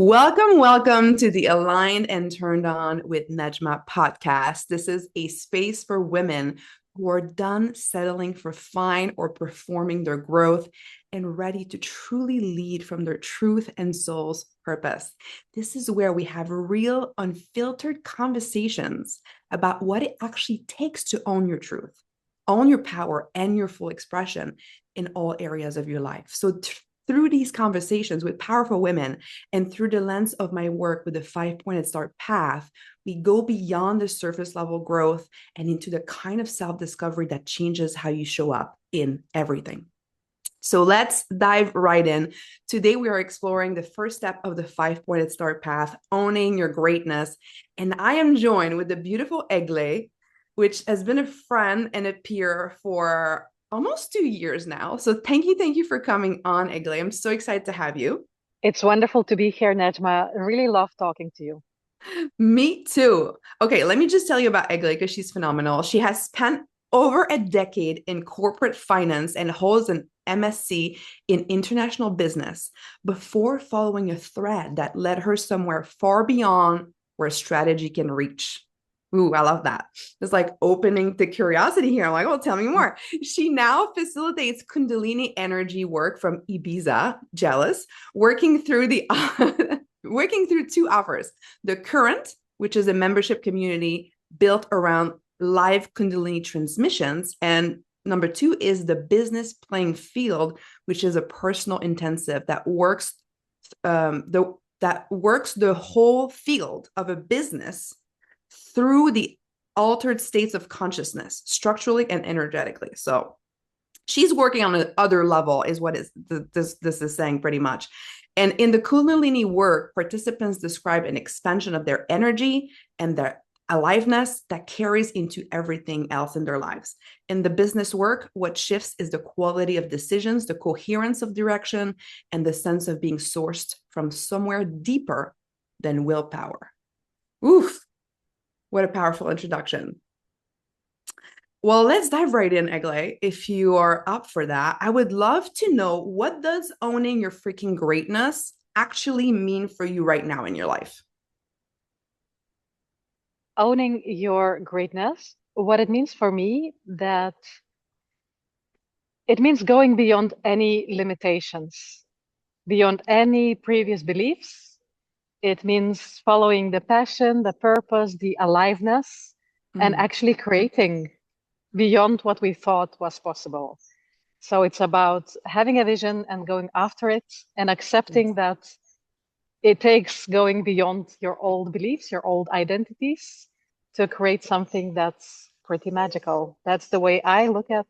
Welcome to the Aligned and Turned On with Nejma podcast. This is a space for women who are done settling for fine or performing their growth and ready to truly lead from their truth and soul's purpose. This is where we have real, unfiltered conversations about what it actually takes to own your truth, own your power, and your full expression in all areas of your life. So, through these conversations with powerful women and through the lens of my work with the 5-pointed start path, we go beyond the surface level growth and into the kind of self-discovery that changes how you show up in everything. So let's dive right in. Today, we are exploring the first step of the 5-pointed start path, owning your greatness. And I am joined with the beautiful Egle, which has been a friend and a peer for almost 2 years now. So thank you for coming on, Egle. I'm so excited to have you. It's wonderful to be here, Nejma. I really love talking to you. Me too. Okay, let me just tell you about Egle because she's phenomenal. She has spent over a decade in corporate finance and holds an MSc in international business before following a thread that led her somewhere far beyond where strategy can reach. Ooh, I love that. It's like opening the curiosity here. I'm like, oh, tell me more. She now facilitates Kundalini energy work from Ibiza, jealous, working through the working through two offers. The Current, which is a membership community built around live Kundalini transmissions, and number two is the Business Playing Field, which is a personal intensive that works the whole field of a business through the altered states of consciousness, structurally and energetically. So she's working on another level, is what this is saying pretty much. And in the Kundalini work, participants describe an expansion of their energy and their aliveness that carries into everything else in their lives. In the business work, what shifts is the quality of decisions, the coherence of direction, and the sense of being sourced from somewhere deeper than willpower. Oof. What a powerful introduction. Well, let's dive right in, Egle. If you are up for that, I would love to know, what does owning your freaking greatness actually mean for you right now in your life? Owning your greatness, what it means for me, that it means going beyond any limitations, beyond any previous beliefs. It means following the passion, the purpose, the aliveness, and Mm. actually creating beyond what we thought was possible. So it's about having a vision and going after it and accepting Yes. that it takes going beyond your old beliefs, your old identities to create something that's pretty magical. That's the way I look at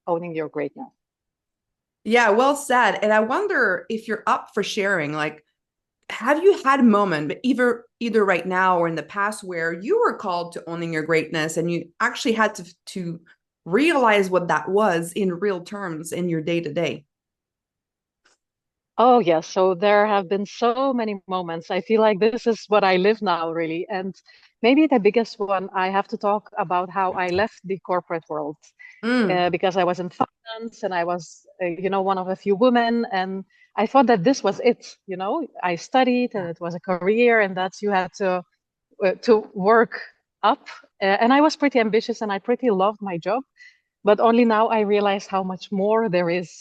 owning your greatness. Yeah, well said. And I wonder if you're up for sharing, like, have you had a moment, either right now or in the past, where you were called to owning your greatness and you actually had to realize what that was in real terms in your day to day? Oh, yes. So there have been so many moments. I feel like this is what I live now, really. And maybe the biggest one, I have to talk about how I left the corporate world Mm. because I was in finance and I was, one of a few women. And I thought that this was it. I studied and it was a career and that's you had to work up. And I was pretty ambitious and I pretty loved my job. But only now I realize how much more there is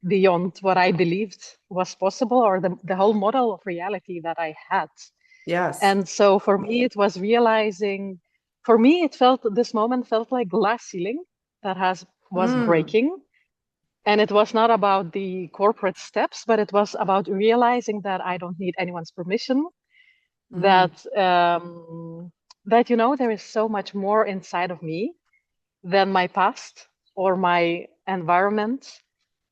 beyond what I believed was possible or the whole model of reality that I had. Yes. And so for me, it was realizing, for me, this moment felt like glass ceiling that was Mm. breaking. And it was not about the corporate steps, but it was about realizing that I don't need anyone's permission, Mm. that there is so much more inside of me than my past or my environment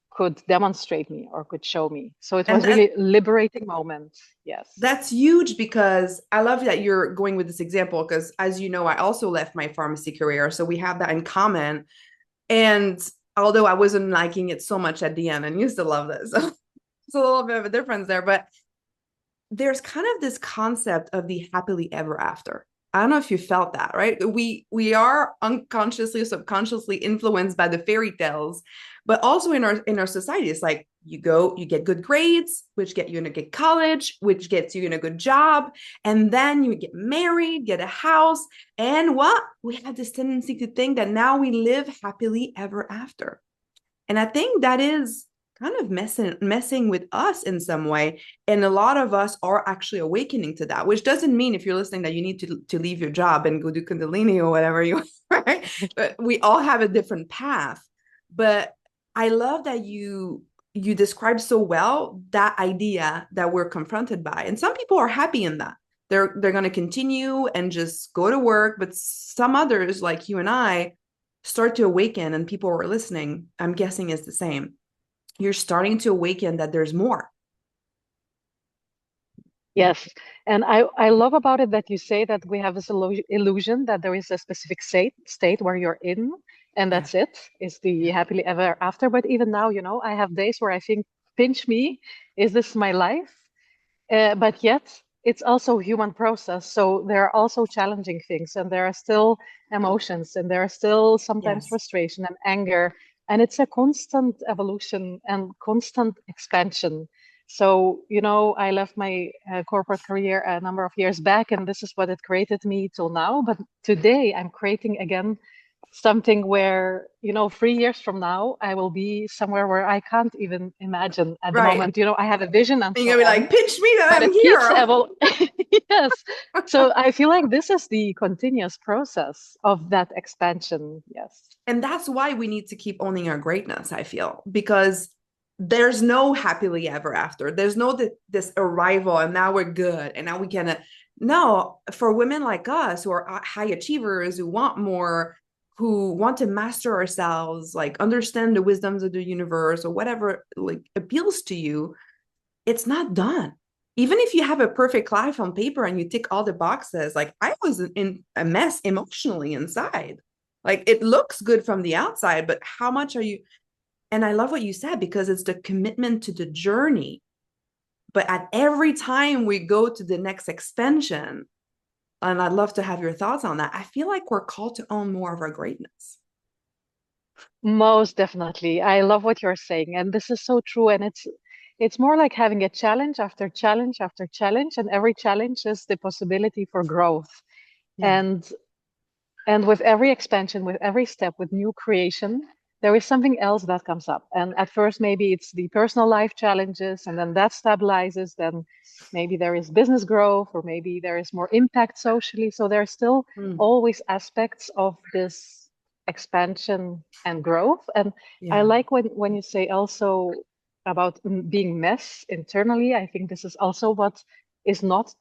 could demonstrate me or could show me. So it And was really a liberating moment. Yes. that's huge, because I love that you're going with this example, because as you know, I also left my pharmacy career. So we have that in common. And although I wasn't liking it so much at the end and used to love this, so it's a little bit of a difference there. But there's kind of this concept of the happily ever after. I don't know if you felt that, right? We are unconsciously, subconsciously influenced by the fairy tales, but also in our society, it's like you get good grades, which get you in a good college, which gets you in a good job, and then you get married, get a house, and what? We have this tendency to think that now we live happily ever after. And I think that is kind of messing with us in some way. And a lot of us are actually awakening to that, which doesn't mean if you're listening that you need to leave your job and go do Kundalini or whatever you right. But we all have a different path. But I love that you described so well that idea that we're confronted by. And some people are happy in that. They're going to continue and just go to work. But some others, like you and I, start to awaken, and people who are listening, I'm guessing is the same. You're starting to awaken that there's more. Yes. And I love about it that you say that we have this illusion that there is a specific state where you're in, and Yeah. that's it. It's the happily ever after. But even now, I have days where I think, pinch me, is this my life? But yet, it's also a human process. So there are also challenging things, and there are still emotions, and there are still sometimes Yes. frustration and anger. And it's a constant evolution and constant expansion. So, I left my corporate career a number of years back, and this is what it created me till now. But today, I'm creating again something where 3 years from now I will be somewhere where I can't even imagine at the Right. moment. I have a vision and And so you're gonna be on, like, pinch me that but I'm it keeps here. yes. So I feel like this is the continuous process of that expansion. Yes. And that's why we need to keep owning our greatness, I feel, because there's no happily ever after. There's no this arrival and now we're good and now we can. No, for women like us who are high achievers, who want more, who want to master ourselves, like understand the wisdoms of the universe or whatever like appeals to you, it's not done. Even if you have a perfect life on paper and you tick all the boxes, like I was in a mess emotionally inside. Like it looks good from the outside, but how much are you? And I love what you said because it's the commitment to the journey. But at every time we go to the next expansion, and I'd love to have your thoughts on that, I feel like we're called to own more of our greatness. Most definitely. I love what you're saying, and this is so true. And it's more like having a challenge after challenge after challenge, and every challenge is the possibility for growth. Yeah. And And with every expansion, with every step, with new creation, there is something else that comes up. And at first, maybe it's the personal life challenges, and then that stabilizes. Then maybe there is business growth, or maybe there is more impact socially. So there are still Mm. always aspects of this expansion and growth. And I Yeah. like when you say also about being mess internally. I think this is also what is not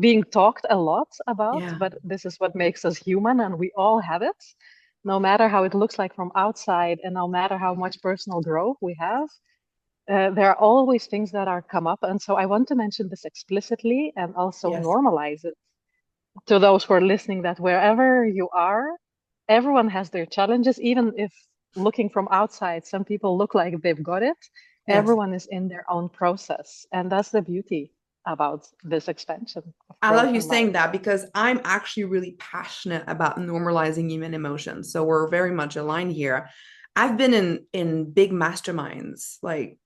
being talked a lot about, Yeah. but this is what makes us human, and we all have it, no matter how it looks like from outside, and no matter how much personal growth we have. There are always things that are come up, and so I want to mention this explicitly and also Yes. normalize it to those who are listening. That wherever you are, everyone has their challenges, even if looking from outside, some people look like they've got it. Yes. Everyone is in their own process, and that's the beauty about this expansion of I growth love you and life. saying that because I'm actually really passionate about normalizing human emotions. So we're very much aligned here. I've been in big masterminds, like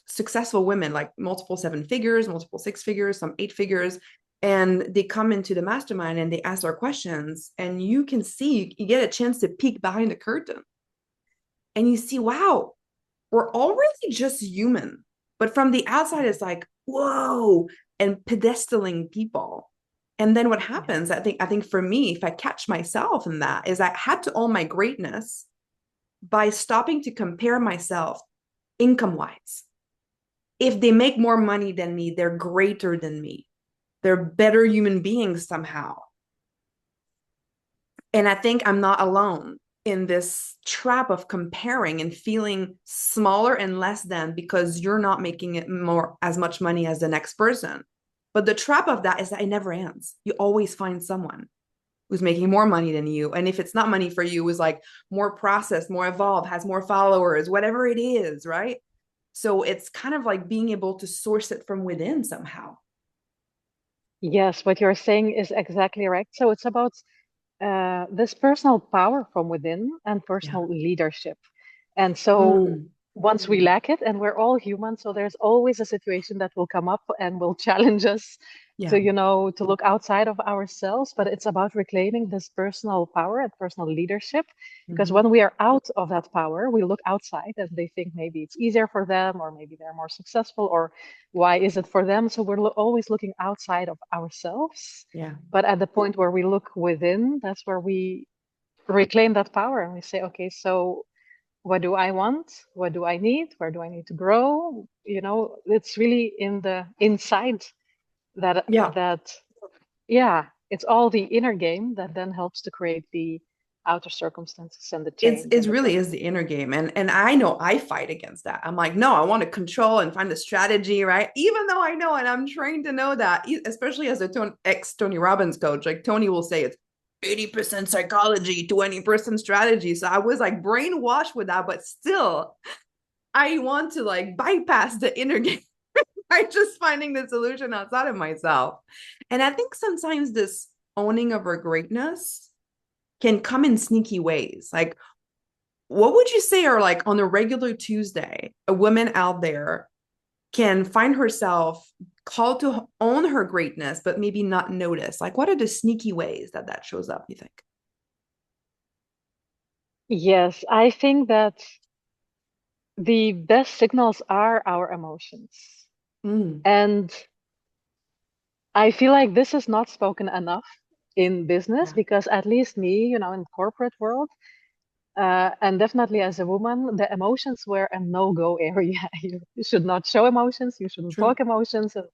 successful women, like multiple seven figures, multiple six figures, some eight figures, and they come into the mastermind and they ask our questions, and you can see you get a chance to peek behind the curtain, and you see, wow, we're all really just human. But from the outside, it's like, whoa, and pedestaling people. And then what Yeah. happens, I think for me, if I catch myself in that, is I had to own my greatness by stopping to compare myself income wise. If they make more money than me, they're greater than me. They're better human beings somehow. And I think I'm not alone in this trap of comparing and feeling smaller and less than because you're not making it more as much money as the next person. But the trap of that is that it never ends. You always find someone who's making more money than you. And if it's not money for you, is like more processed, more evolved, has more followers, whatever it is, right? So it's kind of like being able to source it from within somehow. Yes, what you're saying is exactly right. So it's about this personal power from within and Yeah. personal leadership. And so Mm. once we lack it, and we're all human, so there's always a situation that will come up and will challenge us Yeah. to, to look outside of ourselves. But it's about reclaiming this personal power and personal leadership. Because Hmm. when we are out of that power, we look outside and they think maybe it's easier for them, or maybe they're more successful, or why is it for them? So we're always looking outside of ourselves. Yeah. But at the point where we look within, that's where we reclaim that power and we say, okay, so what do I want? What do I need? Where do I need to grow? It's really in the inside that Yeah. yeah, it's all the inner game that then helps to create the outer circumstances and the change It's and the really growth. is the inner game. And I know I fight against that. I'm like, no, I want to control and find the strategy, right? Even though I know, and I'm trained to know that, especially as a ex Tony Robbins coach, like Tony will say it's 80% psychology, 20% strategy. So I was like brainwashed with that, but still I want to like bypass the inner game by just finding the solution outside of myself. And I think sometimes this owning of our greatness can come in sneaky ways. Like, what would you say are like on a regular Tuesday, a woman out there can find herself called to own her greatness, but maybe not notice? Like, what are the sneaky ways that that shows up, you think? Yes, I think that the best signals are our emotions. Mm, And I feel like this is not spoken enough in business yeah, because at least me, in corporate world, and definitely as a woman, the emotions were a no-go area. You should not show emotions, you shouldn't true. talk emotions, and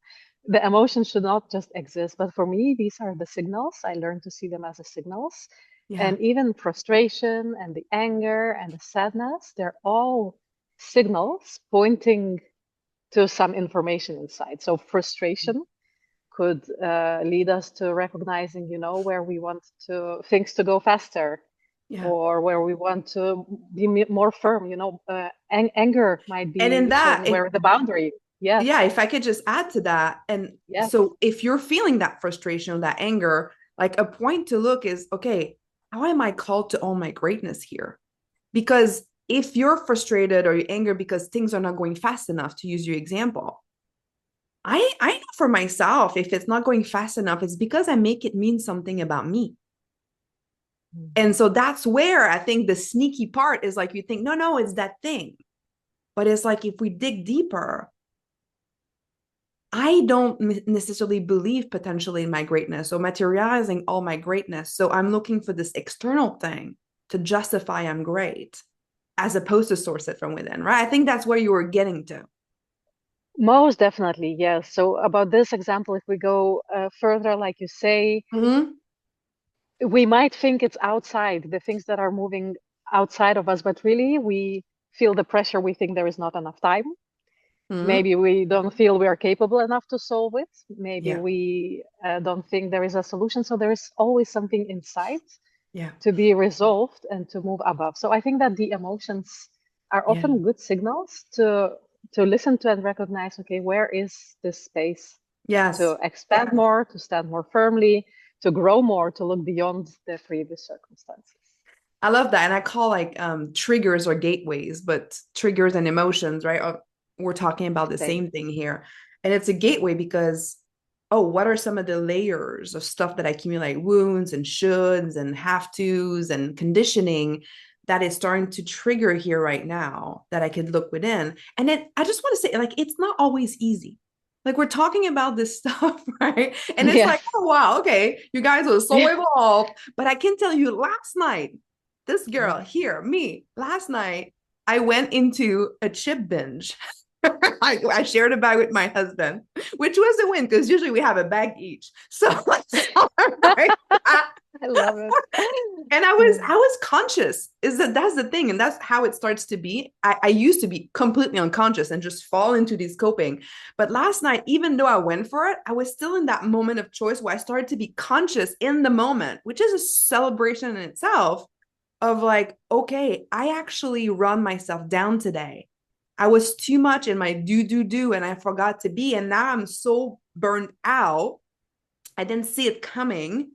the emotions should not just exist. But for me, these are the signals. I learned to see them as the signals. Yeah, And even frustration and the anger and the sadness, they're all signals pointing to some information inside. So frustration could lead us to recognizing, where we want to things to go faster, yeah. or where we want to be more firm. Anger might And in be that, showing if where the boundary. yeah, Yes, if I could just add to that, and yes, so if you're feeling that frustration or that anger, like a point to look is, okay, how am I called to own my greatness here? Because if you're frustrated or you're angry because things are not going fast enough, to use your example, I know for myself, if it's not going fast enough, it's because I make it mean something about me. And so that's where I think the sneaky part is like you think, no, no, it's that thing. But it's like if we dig deeper, I don't necessarily believe potentially in my greatness or materializing all my greatness. So I'm looking for this external thing to justify I'm great as opposed to source it from within, right? I think that's where you were getting to. most definitely, yes. So about this example, if we go further, like you say, Mm-hmm. we might think it's outside, the things that are moving outside of us, but really we feel the pressure. We think there is not enough time. Mm-hmm. Maybe we don't feel we are capable enough to solve it. Maybe Yeah. we don't think there is a solution. So there is always something inside Yeah. to be resolved and to move above. So I think that the emotions are Yeah. often good signals to listen to and recognize, okay, where is this space Yes. to expand more, to stand more firmly, to grow more, to look beyond the previous circumstances. I love that. And I call like triggers or gateways, but triggers and emotions, right? We're talking about the Same. same thing here. And it's a gateway because, oh, what are some of the layers of stuff that accumulate wounds and shoulds and have tos and conditioning that is starting to trigger here right now that I could look within? And then I just want to say, like, it's not always easy. Like we're talking about this stuff, right? And it's like, Yes. oh wow, okay, you guys are so Yeah. evolved. But I can tell you last night, this girl here, me, last night, I went into a chip binge. I shared a bag with my husband, which was a win because usually we have a bag each. So let's celebrate that. I love it. And I was conscious. Is that that's the thing, and that's how it starts to be. I used to be completely unconscious and just fall into these coping. But last night, even though I went for it, I was still in that moment of choice where I started to be conscious in the moment, which is a celebration in itself of like, okay, I actually run myself down today. I was too much in my do, and I forgot to be. And now I'm so burned out I then see it coming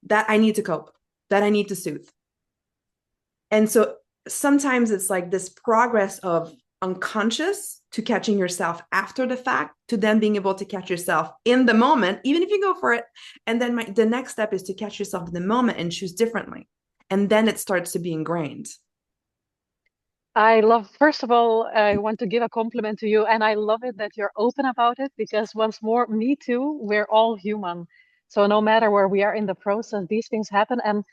that I need to cope, that I need to soothe. And so sometimes it's like this progress of unconscious to catching yourself after the fact, to then being able to catch yourself in the moment, even if you go for it. And then the next step is to catch yourself in the moment and choose differently. And then it starts to be ingrained. I love, first of all, I want to give a compliment to you, and I love it that you're open about it because once more, me too, we're all human. So no matter where we are in the process, these things happen. And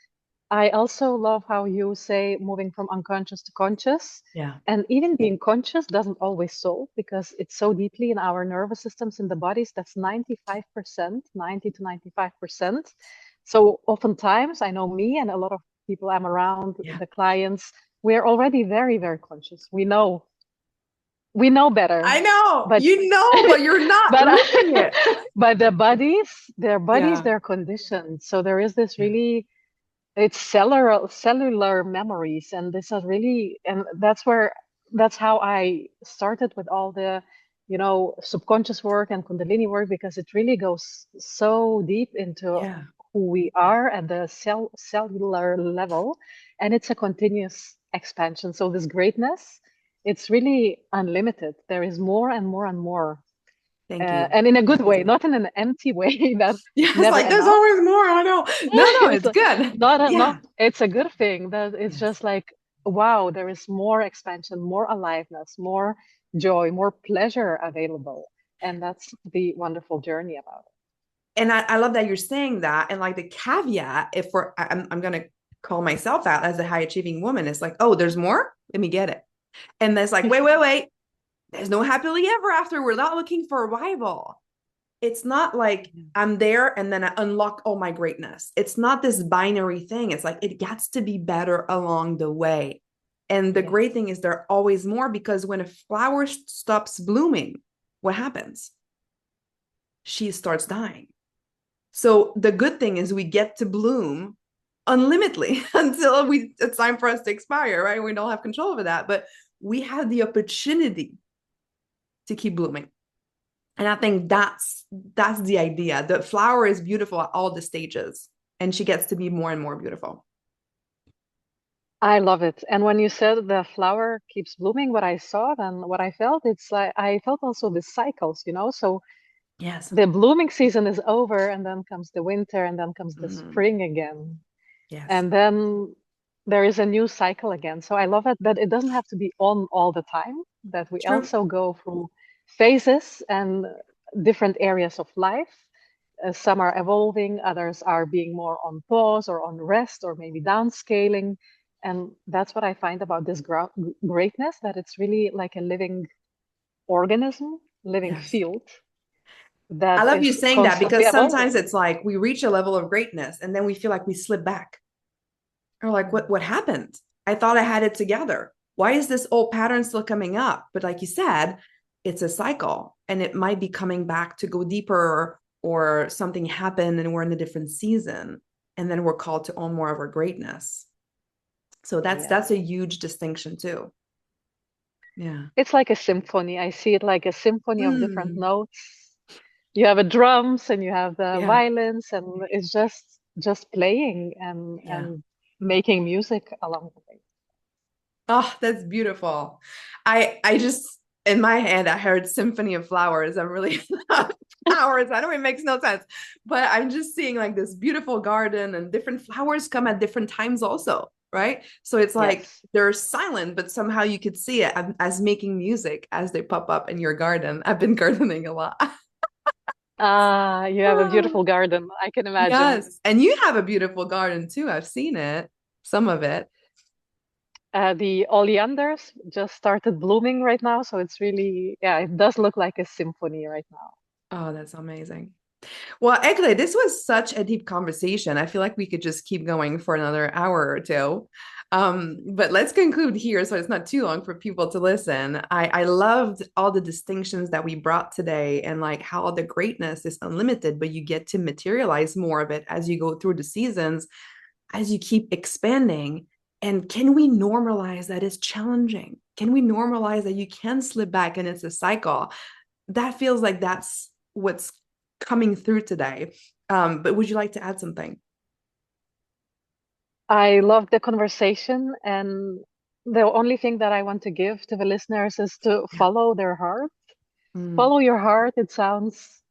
I also love how you say moving from unconscious to conscious. Yeah. And even being conscious doesn't always solve because it's so deeply in our nervous systems in the bodies. That's 95%, 90 to 95%. So oftentimes, I know me and a lot of people I'm around, Yeah. the clients, we're already very, very conscious. We know better, I know, but you know, but you're not but living it. but their bodies, Yeah. they're conditioned. So there is this Yeah. really it's cellular memories, and this is really, and that's how I started with all the, subconscious work and Kundalini work because it really goes so deep into Yeah. who we are at the cellular level, and it's a continuous expansion. So this greatness, it's really unlimited. There is more and more and more, Thank you. and in a good way, not in an empty way that Yes, never like there's enough. always more. I know. No, It's it's good. not, Yeah. it's a good thing that it's Yes. just like, wow, there is more expansion, more aliveness, more joy, more pleasure available. And that's the wonderful journey about And I love that you're saying that. And like the caveat, if I'm going to call myself out as a high achieving woman, it's like, oh, there's more. Let me get it. And there's like, it. wait. There's no happily ever after. We're not looking for a rival. It's not like I'm there and then I unlock all my greatness. It's not this binary thing. It's like it gets to be better along the way. And the Yeah. great thing is there are always more, because when a flower stops blooming, what happens? She starts dying. So the good thing is we get to bloom unlimitedly until it's time for us to expire, right? We don't have control over that, but we have the opportunity to keep blooming. And I think that's the idea. The flower is beautiful at all the stages, and she gets to be more and more beautiful. I love it. And when you said the flower keeps blooming, what I saw and what I felt, it's like I felt also the cycles, So Yes. the blooming season is over, and then comes the winter, and then comes the Mm-hmm. spring again. Yes. And then there is a new cycle again. So I love it that it doesn't have to be on all the time, that we True. also go through phases and different areas of life. Some are evolving, others are being more on pause or on rest or maybe downscaling. And that's what I find about this greatness, that it's really like a living organism, living Yes. field I that love you is saying that, constantly because sometimes evolving. it's like we reach a level of greatness and then we feel like we slip back. Or like, what happened? I thought I had it together. Why is this old pattern still coming up? But like you said, it's a cycle, and it might be coming back to go deeper, or something happened and we're in a different season. And then we're called to own more of our greatness. So that's Yes. a huge distinction too. Yeah. It's like a symphony. I see it like a symphony of different Mm, notes. You have a drums and you have the yeah. violins, and it's just playing and Yeah. making music along the way. Oh, that's beautiful. I just, in my head I heard Symphony of Flowers. I'm really flowers. I know it makes no sense, but I'm just seeing like this beautiful garden, and different flowers come at different times also, right? So it's like Yes. they're silent, but somehow you could see it as making music as they pop up in your garden. I've been gardening a lot. Ah, you have a beautiful garden. I can imagine. Yes. And you have a beautiful garden too. I've seen it, some of it. The oleanders just started blooming right now, so it's really, yeah, it does look like a symphony right now. Oh, that's amazing. Well, Egle, this was such a deep conversation. I feel like we could just keep going for another hour or two. But let's conclude here so it's not too long for people to listen. I loved all the distinctions that we brought today, and like how the greatness is unlimited, but you get to materialize more of it as you go through the seasons, as you keep expanding. And can we normalize that it's challenging? Can we normalize that you can slip back and it's a cycle? That feels like that's what's coming through today. But would you like to add something? I love the conversation, and the only thing that I want to give to the listeners is to Yeah. follow their heart. Mm, Follow your heart. It sounds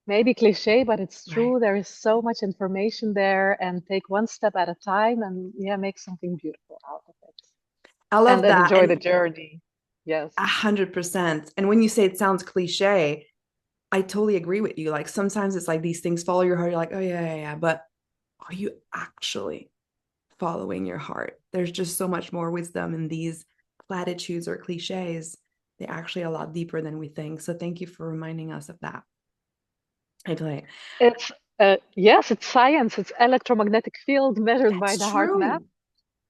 maybe cliche, but it's right. true. There is so much information there, and take one step at a time, and yeah, make something beautiful out of it, I and love that. enjoy the And journey. Yes. 100%. And when you say it sounds cliche, I totally agree with you. Like sometimes it's like these things follow your heart. You're like, oh yeah, yeah, yeah. But are you actually following your heart? There's just so much more wisdom in these platitudes or cliches. They're actually a lot deeper than we think. So thank you for reminding us of that. I play. It's yes, it's science. It's electromagnetic field measured by That's the heart map. true.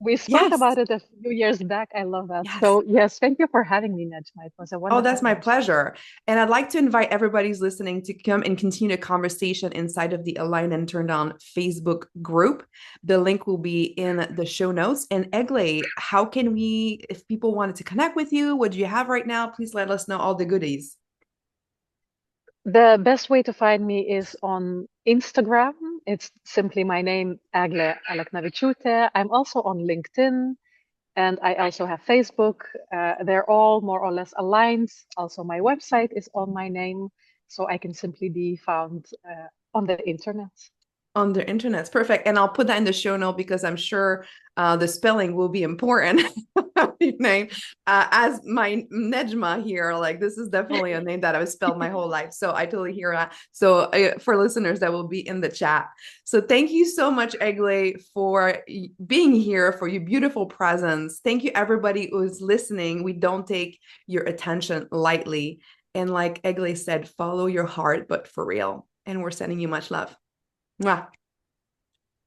We spoke Yes. about it a few years back. I love that. Yes. So yes, thank you for having me, Nejma. It was a Oh, wonderful that's my conversation. pleasure. And I'd like to invite everybody who's listening to come and continue a conversation inside of the Align and Turned On Facebook group. The link will be in the show notes. And Egle, how can we, if people wanted to connect with you, what do you have right now? Please let us know all the goodies. The best way to find me is on Instagram. It's simply my name, Egle Aleknaviciute. I'm also on LinkedIn, and I also have Facebook. They're all more or less aligned. Also, my website is on my name, so I can simply be found on the internet. On the internet's perfect. And I'll put that in the show note because I'm sure the spelling will be important. Your name, as my Nejma here, like this is definitely a name that I've spelled my whole life. So I totally hear that. So for listeners, that will be in the chat. So thank you so much, Egle, for being here, for your beautiful presence. Thank you, everybody who's listening. We don't take your attention lightly. And like Egle said, follow your heart, but for real. And we're sending you much love. Mwah.